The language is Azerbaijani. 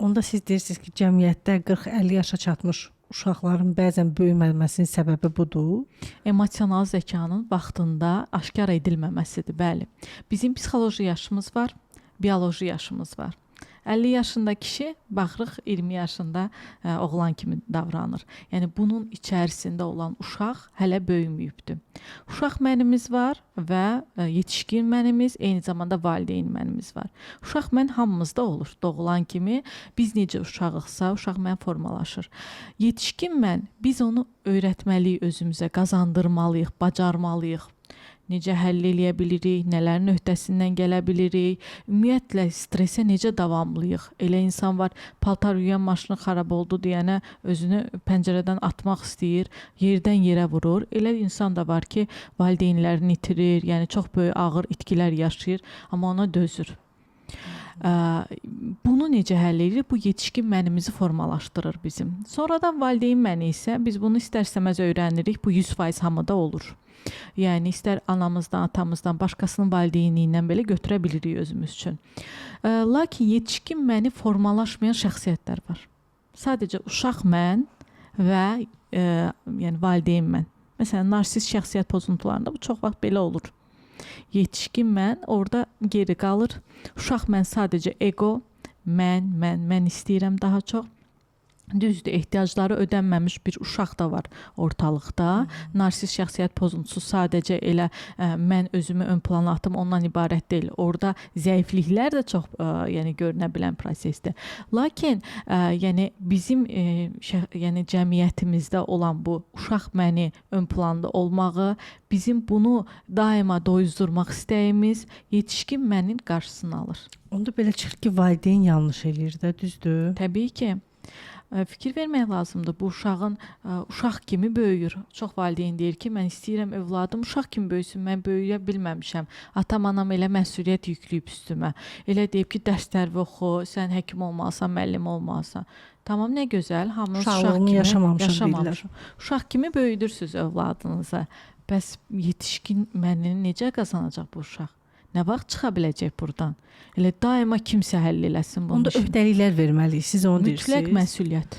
Onda siz deyirsiniz ki, cəmiyyətdə 40-50 yaşa çatmış uşaqların bəzən böyüməsinin səbəbi budur. Emosional zəkanın vaxtında aşkar edilməməsidir, bəli. Bizim psixoloji yaşımız var, bioloji yaşımız var. 50 yaşında kişi baxırıq 20 yaşında oğlan kimi davranır. Yəni bunun içərisində olan uşaq hələ böyüməyibdir. Uşaq mənimiz var və yetişkin mənimiz, eyni zamanda valideyn mənimiz var. Uşaq mən hamımızda olur. Doğulan kimi biz necə uşağıqsa, uşaq mən formalaşır. Yetişkin mən, biz onu öyrətməliyik özümüzə, qazandırmalıyıq, bacarmalıyıq. Necə həll eləyə bilirik, nələrin öhdəsindən gələ bilirik, ümumiyyətlə stresə necə davamlıyıq. Elə insan var, paltar yuyan maşını xarab oldu deyənə özünü pəncərədən atmaq istəyir, yerdən yerə vurur. Elə insan da var ki, valideynlərini itirir, yəni çox böyük ağır itkilər yaşayır, amma ona dözür. Bunu necə həll edir? Bu yetişkin mənimizi formalaşdırır bizim. Sonradan valideyn məni isə biz bunu istər-istəməz öyrənirik, bu 100% hamıda olur. Yəni istər anamızdan, atamızdan, başqasının valideynindən belə götürə bilirik özümüz üçün. Lakin yetişkin məni formalaşmayan şəxsiyyətlər var. Sadəcə uşaq mən və yəni valideyn mən. Məsələn, narsist şəxsiyyət pozuntularında bu çox vaxt belə olur. Yetişkin mən orada geri qalır. Uşaq mən sadəcə ego, mən istəyirəm daha çox. Düzdür, ehtiyacları ödənməmiş bir uşaq da var ortalıqda. Narsist şəxsiyyət pozuntusu sadəcə elə mən özümü ön plana atım ondan ibarət deyil. Orada zəifliklər də çox yəni görünə bilən prosesdir. Lakin yəni bizim yəni cəmiyyətimizdə olan bu uşaq məni ön planda olmağı, bizim bunu daima doyuzdurmaq istəyimiz yetişkin mənin qarşısını alır. Onda belə çıxır ki, valideyn yanlış eləyir də, düzdür? Təbii ki. Fikir vermək lazımdır. Bu uşağın uşaq kimi böyüyür. Çox valideyn deyir ki, mən istəyirəm övladım uşaq kimi böyüsün, mən böyüyə bilməmişəm. Atam, anam elə məsuliyyət yükləyib üstümə. Elə deyib ki, dərslər oxu, sən həkim olmalısan, müəllim olmalısan. Tamam, nə gözəl. Hamınız uşaq kimi yaşamamışıq. Uşaq kimi böyüdürsünüz övladınızı. Bəs yetişkin mənini necə qazanacaq bu uşaq? Nə vaxt çıxa biləcək buradan? Elə daima kimsə həll eləsin bunu. Onda öhdəliklər verməliyik, siz onu deyirsiniz. Mütləq məsuliyyət.